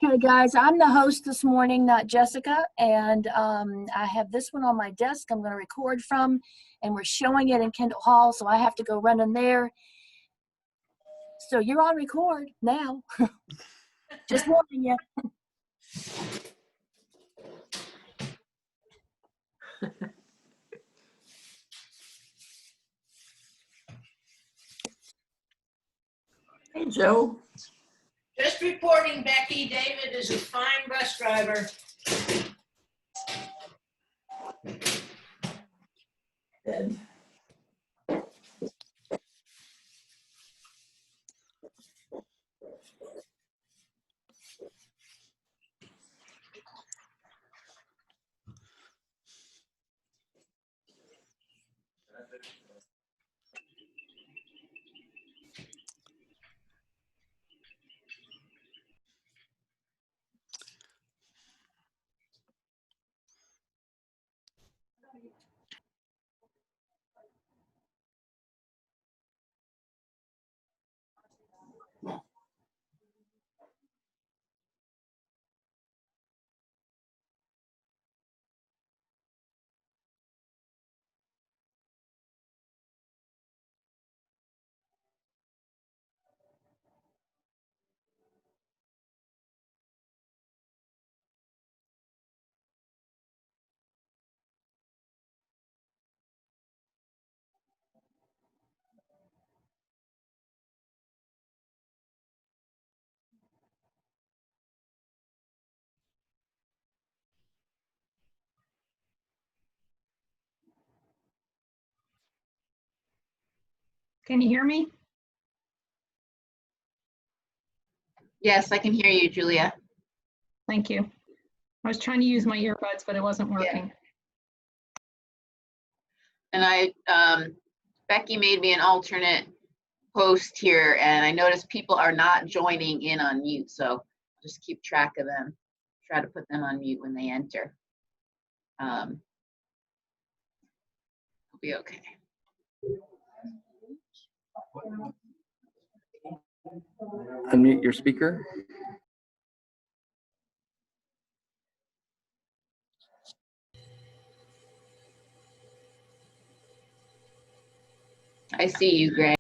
Okay, guys, I'm the host this morning, not Jessica, and I have this one on my desk I'm going to record from, and we're showing it in Kendall Hall, so I have to go run in there. So you're on record now. Just warning you. Hey, Joe. Just reporting, Becky. David is a fine bus driver. Good. Can you hear me? Yes, I can hear you, Julia. Thank you. I was trying to use my earbuds, but it wasn't working. And Becky made me an alternate host here, and I noticed people are not joining in on mute, so just keep track of them. Try to put them on mute when they enter. It'll be okay. Unmute your speaker. I see you, Greg.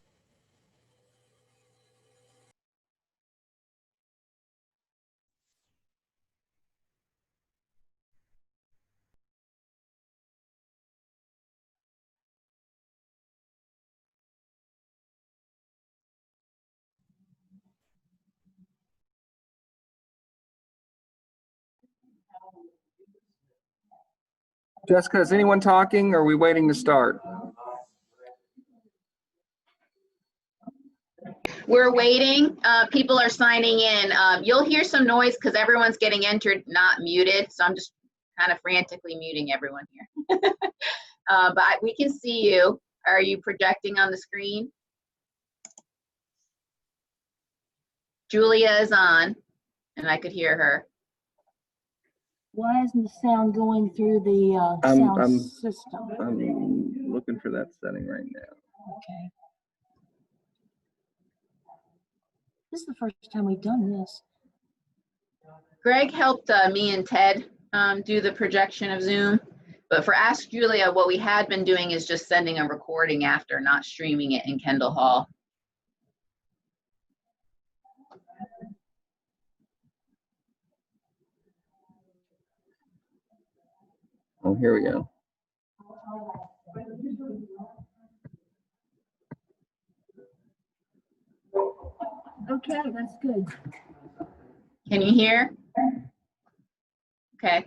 Jessica, is anyone talking or are we waiting to start? We're waiting. People are signing in. You'll hear some noise because everyone's getting entered, not muted. So I'm just kind of frantically muting everyone here. But we can see you. Are you projecting on the screen? Julia is on, and I could hear her. Why isn't the sound going through the sound system? I'm looking for that setting right now. Okay. This is the first time we've done this. Greg helped me and Ted do the projection of Zoom. But for Ask Julia, what we had been doing is just sending a recording after, not streaming it in Kendall Hall. Oh, here we go. Okay, that's good. Can you hear? Okay.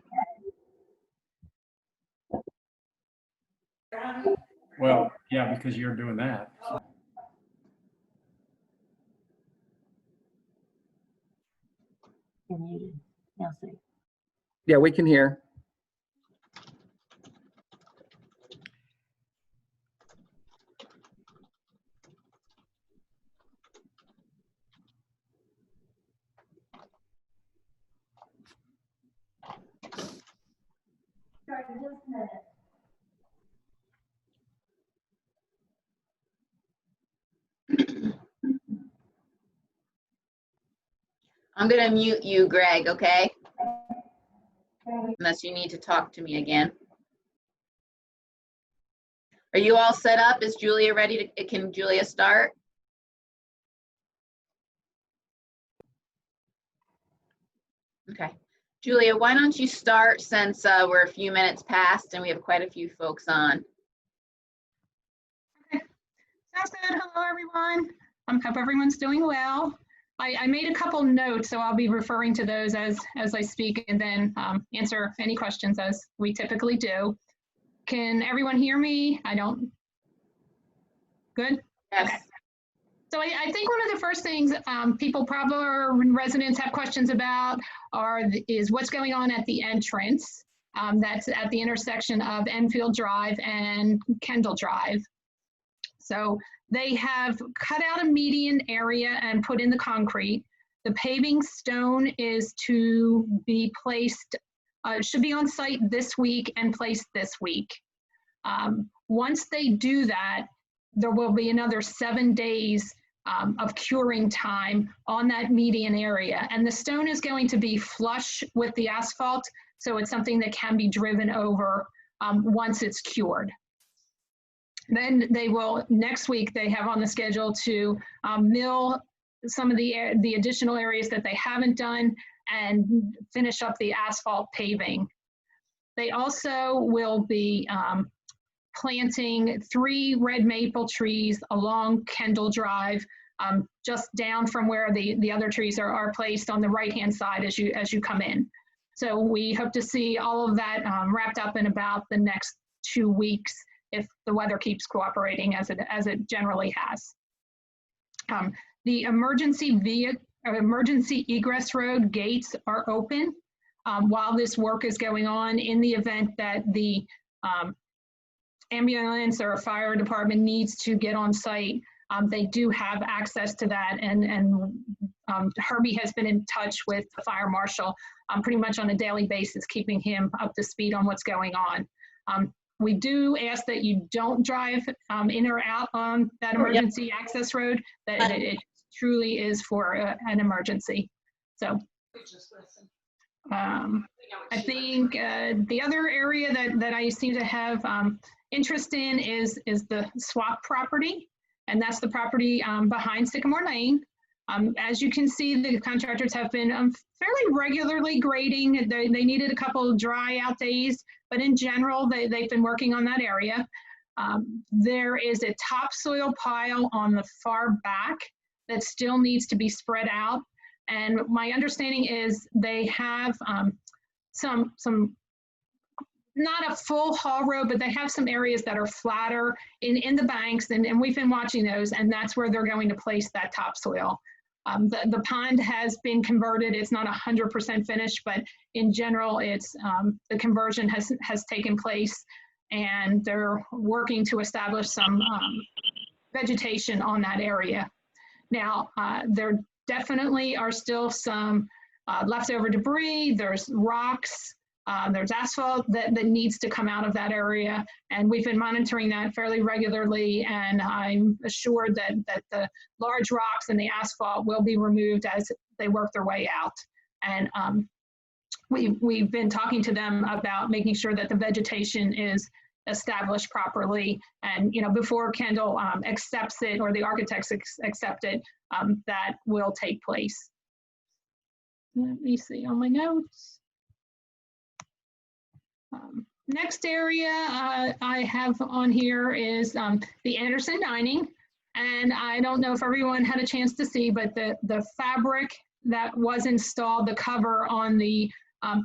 Well, yeah, because you're doing that. You're muted. Now see. Yeah, we can hear. Sorry, just a minute. I'm gonna mute you, Greg, okay? Unless you need to talk to me again. Are you all set up? Is Julia ready to, can Julia start? Okay. Julia, why don't you start since we're a few minutes past and we have quite a few folks on. Sounds good. Hello, everyone. Hope everyone's doing well. I made a couple notes, so I'll be referring to those as I speak and then answer any questions as we typically do. Can everyone hear me? Good? Yes. Okay. So I think one of the first things people probably or residents have questions about is what's going on at the entrance. That's at the intersection of Enfield Drive and Kendall Drive. So they have cut out a median area and put in the concrete. The paving stone is to be placed, should be on site this week and placed this week. Once they do that, there will be another 7 days of curing time on that median area. And the stone is going to be flush with the asphalt, so it's something that can be driven over once it's cured. Then they will, next week, they have on the schedule to mill some of the additional areas that they haven't done and finish up the asphalt paving. They also will be planting 3 red maple trees along Kendall Drive, just down from where the other trees are placed on the right-hand side as you come in. So we hope to see all of that wrapped up in about the next 2 weeks if the weather keeps cooperating as it generally has. The emergency egress road gates are open while this work is going on in the event that the ambulance or fire department needs to get on site. They do have access to that, and Herbie has been in touch with the fire marshal pretty much on a daily basis, keeping him up to speed on what's going on. We do ask that you don't drive in or out on that emergency access road, that it truly is for an emergency. So I think the other area that I seem to have interest in is the swap property, and that's the property behind Sycamore Lane. As you can see, the contractors have been fairly regularly grading. They needed a couple dry out days, but in general, they've been working on that area. There is a topsoil pile on the far back that still needs to be spread out. And my understanding is they have some not a full haul road, but they have some areas that are flatter in the banks, and we've been watching those, and that's where they're going to place that topsoil. The pond has been converted. It's not 100% finished, but in general, it's the conversion has taken place, and they're working to establish some vegetation on that area. Now, there definitely are still some leftover debris. There's rocks. There's asphalt that needs to come out of that area, and we've been monitoring that fairly regularly, and I'm assured that the large rocks and the asphalt will be removed as they work their way out. And we've been talking to them about making sure that the vegetation is established properly, and before Kendall accepts it or the architects accept it, that will take place. Let me see on my notes. Next area I have on here is the Anderson Dining, and I don't know if everyone had a chance to see, but the fabric that was installed, the cover on the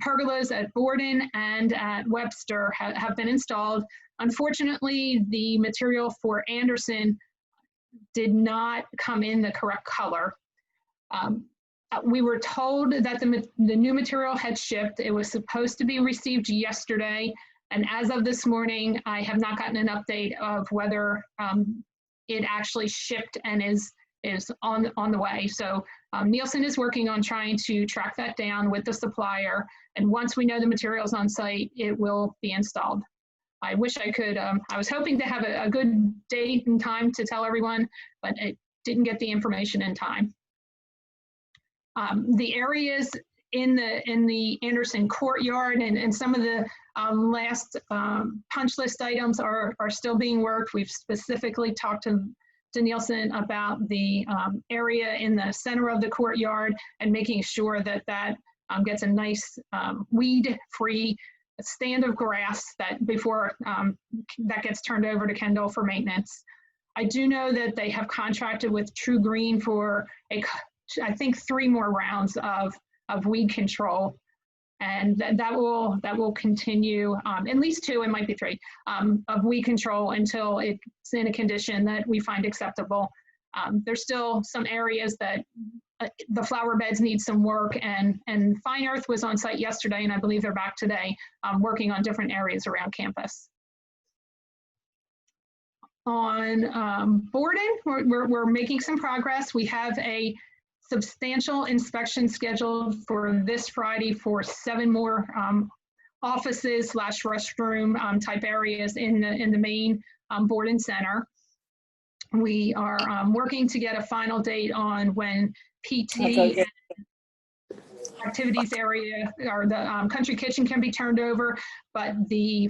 pergolas at Borden and at Webster have been installed. Unfortunately, the material for Anderson did not come in the correct color. We were told that the new material had shipped. It was supposed to be received yesterday, and as of this morning, I have not gotten an update of whether it actually shipped and is on the way. So Nielsen is working on trying to track that down with the supplier, and once we know the material's on site, it will be installed. I wish I could, I was hoping to have a good date and time to tell everyone, but it didn't get the information in time. The areas in the Anderson courtyard and some of the last punch list items are still being worked. We've specifically talked to Nielsen about the area in the center of the courtyard and making sure that gets a nice weed-free stand of grass that before that gets turned over to Kendall for maintenance. I do know that they have contracted with True Green for I think 3 more rounds of weed control, and that will continue, at least 2, it might be 3, of weed control until it's in a condition that we find acceptable. There's still some areas that the flower beds need some work, and Fine Earth was on site yesterday, and I believe they're back today, working on different areas around campus. On Borden, we're making some progress. We have a substantial inspection scheduled for this Friday for 7 more offices / restroom type areas in the main Borden Center. We are working to get a final date on when PT and activities area or the country kitchen can be turned over, but the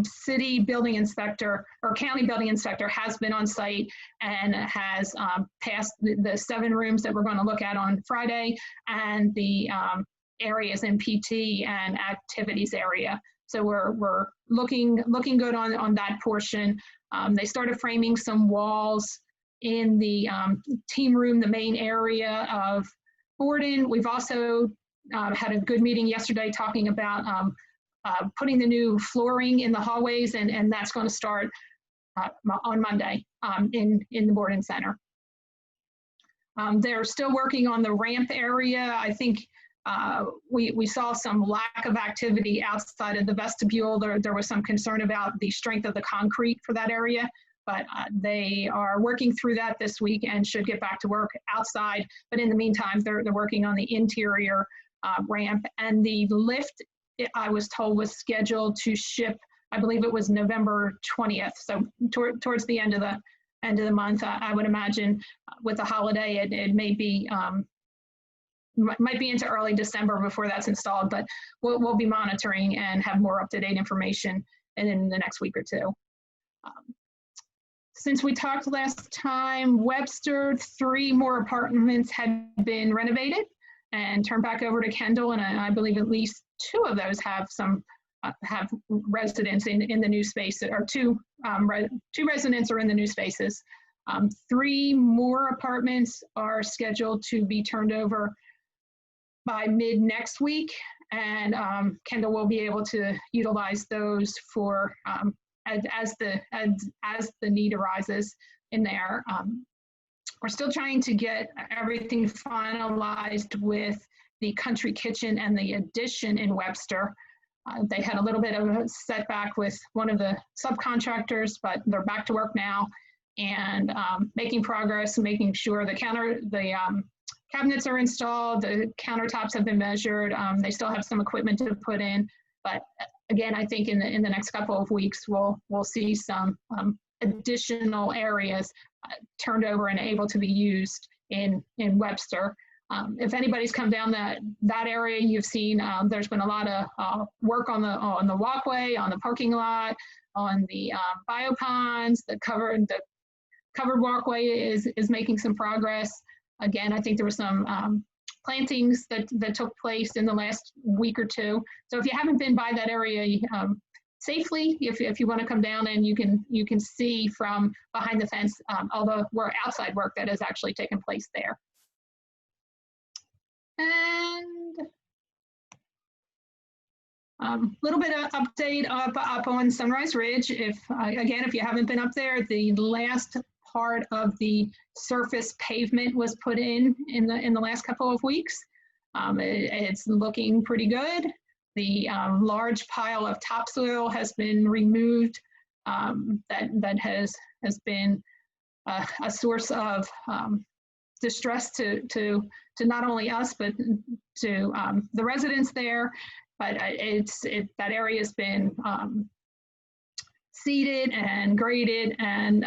city building inspector or county building inspector has been on site and has passed the 7 rooms that we're going to look at on Friday and the areas in PT and activities area. So we're looking good on that portion. They started framing some walls in the team room, the main area of Borden. We've also had a good meeting yesterday talking about putting the new flooring in the hallways, and that's going to start on Monday in the Borden Center. They're still working on the ramp area. I think we saw some lack of activity outside of the vestibule. There was some concern about the strength of the concrete for that area, but they are working through that this week and should get back to work outside. But in the meantime, they're working on the interior ramp, and the lift, I was told, was scheduled to ship, I believe it was November 20th. So towards the end of the month, I would imagine with the holiday, it may be, might be into early December before that's installed, but we'll be monitoring and have more up-to-date information in the next week or 2. Since we talked last time, Webster, 3 more apartments had been renovated and turned back over to Kendall, and I believe at least 2 of those have have residents in the new space, or 2 residents are in the new spaces. 3 more apartments are scheduled to be turned over by mid next week, and Kendall will be able to utilize those for as the need arises in there. We're still trying to get everything finalized with the country kitchen and the addition in Webster. They had a little bit of a setback with one of the subcontractors, but they're back to work now and making progress, making sure the cabinets are installed, the countertops have been measured. They still have some equipment to put in, but again, I think in the next couple of weeks, we'll see some additional areas turned over and able to be used in Webster. If anybody's come down that area, you've seen there's been a lot of work on the walkway, on the parking lot, on the bioponds. The covered walkway is making some progress. Again, I think there were some plantings that took place in the last week or 2. So if you haven't been by that area safely, if you want to come down, and you can see from behind the fence all the outside work that has actually taken place there. And a little bit of update up on Sunrise Ridge. Again, if you haven't been up there, the last part of the surface pavement was put in the last couple of weeks. It's looking pretty good. The large pile of topsoil has been removed. That has been a source of distress to not only us, but to the residents there. But that area has been seeded and graded, and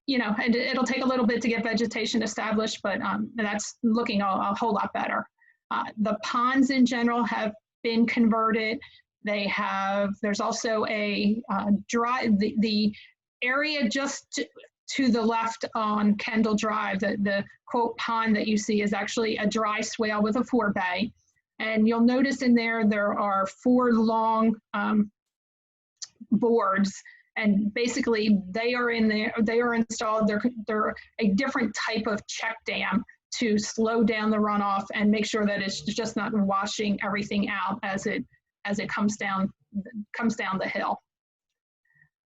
and it'll take a little bit to get vegetation established, but that's looking a whole lot better. The ponds in general have been converted. There's also a the area just to the left on Kendall Drive, the quote pond that you see is actually a dry swale with a forebay. And you'll notice in there are 4 long boards, and basically they are in there, they are installed, they're a different type of check dam to slow down the runoff and make sure that it's just not washing everything out as it comes down the hill.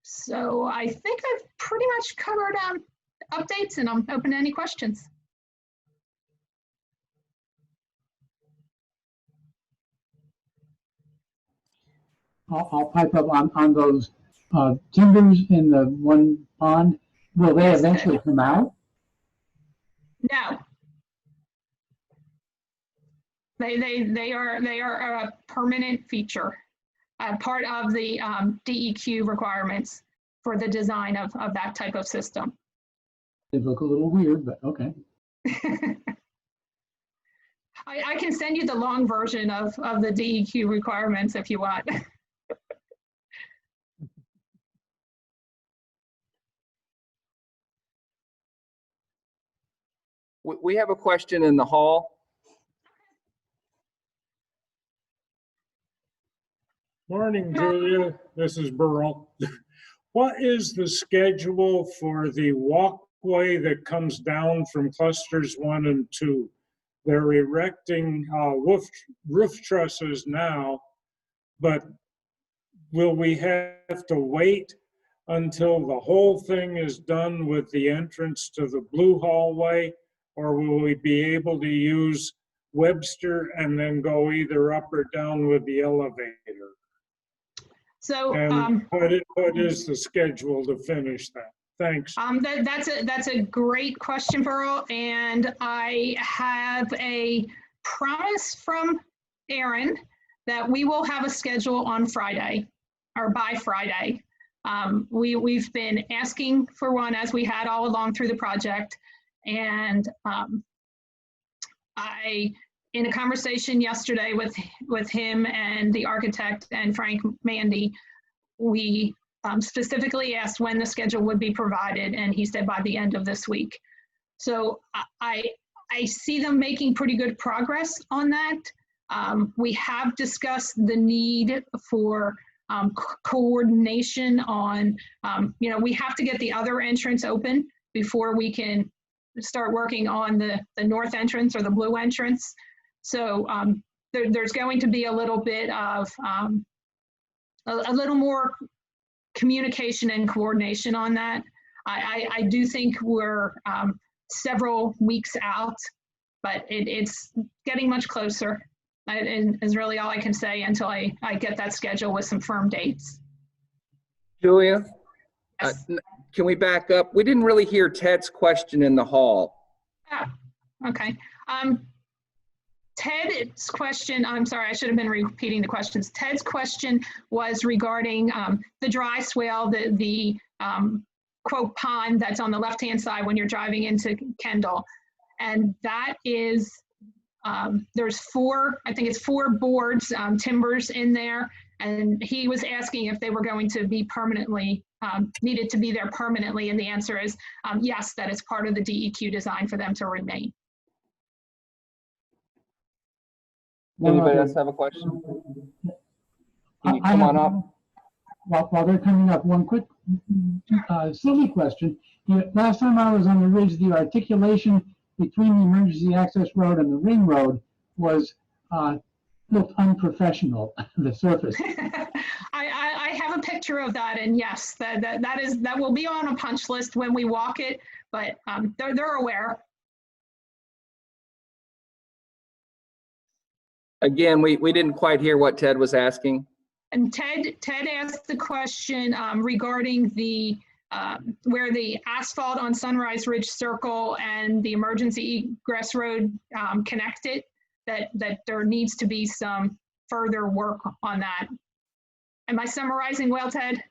So I think I've pretty much covered updates, and I'm open to any questions. I'll pipe up on those timbers in the one pond. Will they eventually come out? No. They are a permanent feature, part of the DEQ requirements for the design of that type of system. They look a little weird, but okay. I can send you the long version of the DEQ requirements if you want. We have a question in the hall. Morning, Julia. This is Burl. What is the schedule for the walkway that comes down from clusters 1 and 2? They're erecting roof trusses now, but will we have to wait until the whole thing is done with the entrance to the blue hallway, or will we be able to use Webster and then go either up or down with the elevator? So And what is the schedule to finish that? Thanks. that's a great question, Pearl, and I have a promise from Aaron that we will have a schedule on Friday, or by Friday. We've been asking for one, as we had all along through the project, and in a conversation yesterday with him and the architect and Frank Mandy, we specifically asked when the schedule would be provided, and he said by the end of this week. So I see them making pretty good progress on that. We have discussed the need for coordination on, we have to get the other entrance open before we can start working on the north entrance or the blue entrance. So there's going to be a little bit of a little more communication and coordination on that. I do think we're several weeks out, but it's getting much closer. And is really all I can say until I get that schedule with some firm dates. Julia, Yes. can we back up? We didn't really hear Ted's question in the hall. Okay. Ted's question, I'm sorry, I should have been repeating the questions. Ted's question was regarding the dry swale, the quote pond that's on the left-hand side when you're driving into Kendall. And that is, there's 4, I think it's 4 boards, timbers in there. And he was asking if they were going to be permanently, needed to be there permanently. And the answer is yes, that is part of the DEQ design for them to remain. Anybody else have a question? Can you come on up? While they're coming up, one quick silly question. Last time I was on the ridge, the articulation between the emergency access road and the ring road was looked unprofessional, the surface. I have a picture of that, and yes, that will be on a punch list when we walk it, but they're aware. Again, we didn't quite hear what Ted was asking. And Ted asked the question regarding the where the asphalt on Sunrise Ridge Circle and the emergency egress road connected, that there needs to be some further work on that. Am I summarizing well, Ted?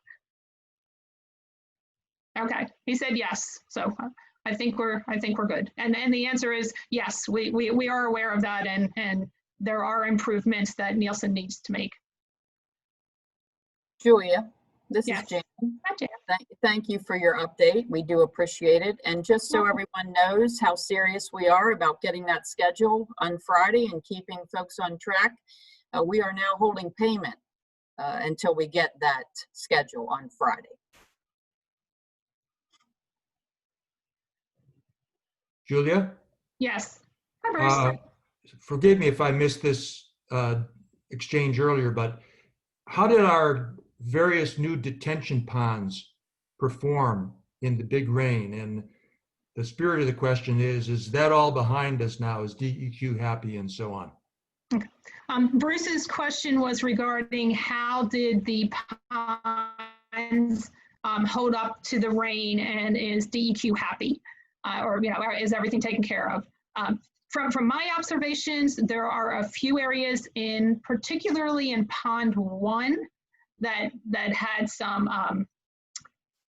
Okay, he said yes. So I think we're good. And the answer is yes, we are aware of that, and there are improvements that Nielsen needs to make. Julia, this is Yes. Jan. Hi, Jan. Thank you for your update. We do appreciate it. And just so Welcome. everyone knows how serious we are about getting that schedule on Friday and keeping folks on track, we are now holding payment until we get that schedule on Friday. Julia, Yes. Hi, Bruce. forgive me if I missed this exchange earlier, but how did our various new detention ponds perform in the big rain? And the spirit of the question is that all behind us now? Is DEQ happy and so on? Bruce's question was regarding how did the ponds hold up to the rain, and is DEQ happy? Or is everything taken care of? From my observations, there are a few areas particularly in Pond 1 that had some,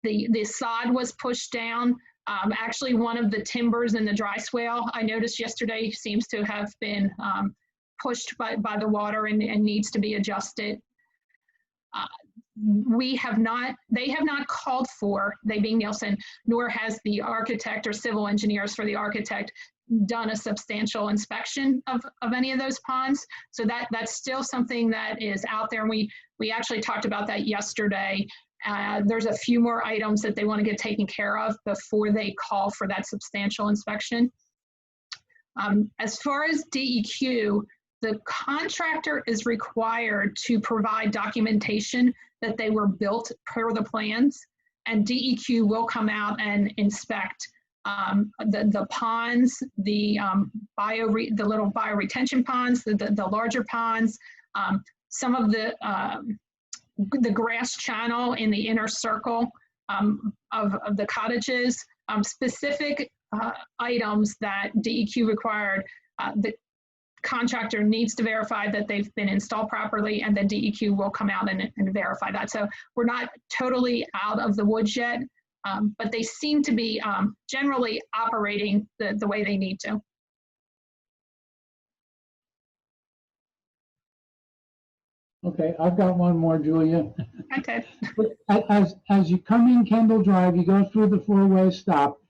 the sod was pushed down. Actually, one of the timbers in the dry swale, I noticed yesterday, seems to have been pushed by the water and needs to be adjusted. They have not called for, they being Nielsen, nor has the architect or civil engineers for the architect done a substantial inspection of any of those ponds. So that's still something that is out there. And we actually talked about that yesterday. There's a few more items that they want to get taken care of before they call for that substantial inspection. As far as DEQ, the contractor is required to provide documentation that they were built per the plans, and DEQ will come out and inspect the ponds, the little bioretention ponds, the larger ponds, some of the grass channel in the inner circle of the cottages, specific items that DEQ required. The contractor needs to verify that they've been installed properly, and then DEQ will come out and verify that. So we're not totally out of the woods yet, but they seem to be generally operating the way they need to. Okay, I've got one more, Julia. Okay. As you come in Kendall Drive, you go through the four-way stop.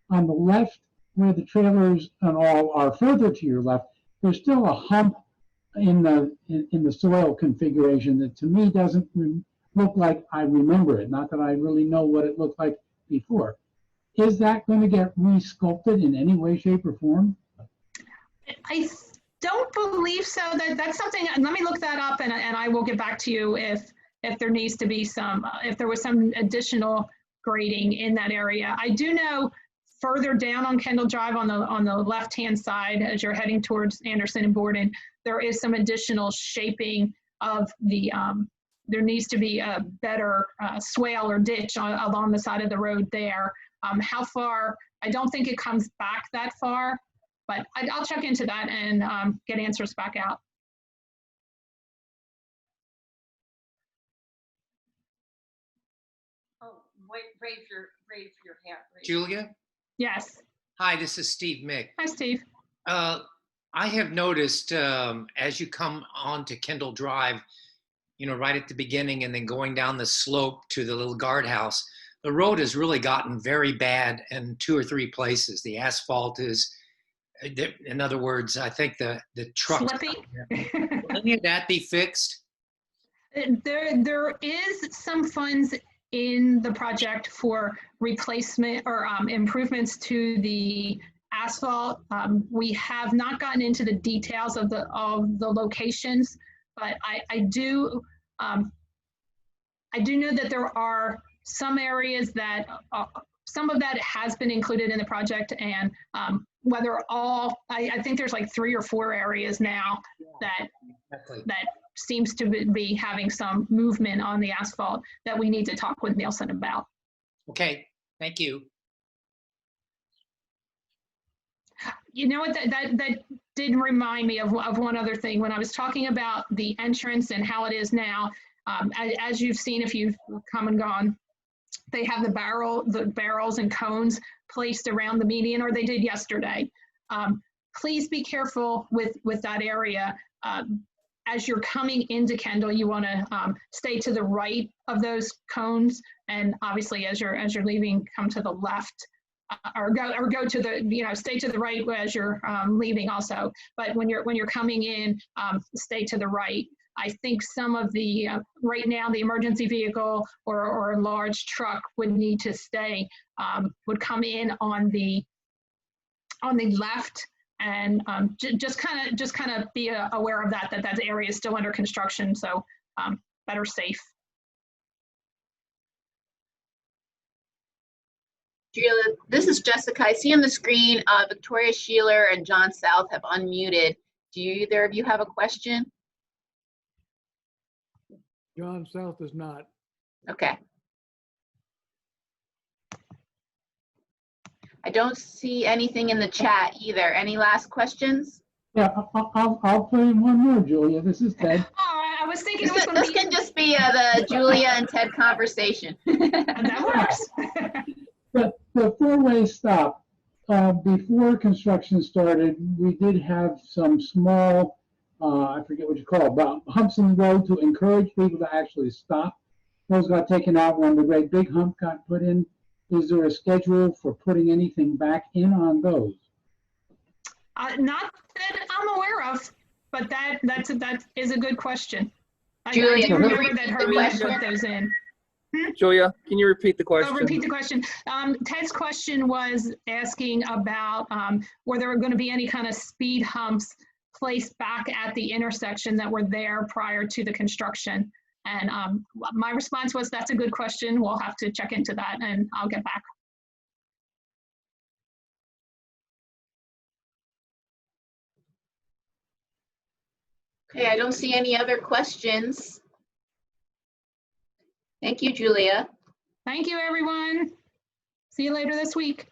On the left, where the trailers and all are further to your left, there's still a hump in the soil configuration that to me doesn't look like I remember it. Not that I really know what it looked like before. Is that going to get re-sculpted in any way, shape, or form? I don't believe so. That's something. Let me look that up, and I will get back to you if there needs to be some, if there was some additional grading in that area. I do know further down on Kendall Drive on the left-hand side, as you're heading towards Anderson and Borden, there is some additional shaping of the, there needs to be a better swale or ditch along the side of the road there. How far, I don't think it comes back that far, but I'll check into that and get answers back out. Oh, wait, raise your hand. Julia? Yes. Hi, this is Steve Mick. Hi, Steve. I have noticed as you come onto Kendall Drive, right at the beginning and then going down the slope to the little guardhouse, the road has really gotten very bad in 2 or 3 places. The asphalt is, in other words, I think the truck. Slippy. Will any of that be fixed? There is some funds in the project for replacement or improvements to the asphalt. We have not gotten into the details of the locations, but I do know that there are some areas that some of that has been included in the project, and whether all, I think there's like 3 or 4 areas now that seems to be having some movement on the asphalt that we need to talk with Nielsen about. Okay, thank you. You know what, that did remind me of one other thing. When I was talking about the entrance and how it is now, as you've seen if you've come and gone, they have the barrels and cones placed around the median, or they did yesterday. Please be careful with that area. As you're coming into Kendall, you want to stay to the right of those cones, and obviously as you're leaving, come to the left, or go to the, stay to the right as you're leaving also. But when you're coming in, stay to the right. I think some of the right now the emergency vehicle or a large truck would need to stay, would come in on the left. And just kind of be aware of that area is still under construction, so better safe. Julia, this is Jessica. I see on the screen Victoria Sheeler and John South have unmuted. Do either of you have a question? John South does not. Okay. I don't see anything in the chat either. Any last questions? Yeah, I'll put in one more, Julia. This is Ted. Oh, I was thinking This can just be the Julia and Ted conversation. That works. The four-way stop, before construction started, we did have some small, I forget what you call it, but humps in the road to encourage people to actually stop. Those got taken out when the great big hump got put in. Is there a schedule for putting anything back in on those? Not that I'm aware of, but that is a good question. Julia, I do remember that Hermia put those in. Julia, can you repeat the question? I'll repeat the question. Ted's question was asking about were there going to be any kind of speed humps placed back at the intersection that were there prior to the construction. And my response was, that's a good question. We'll have to check into that and I'll get back. Okay, I don't see any other questions. Thank you, Julia. Thank you, everyone. See you later this week.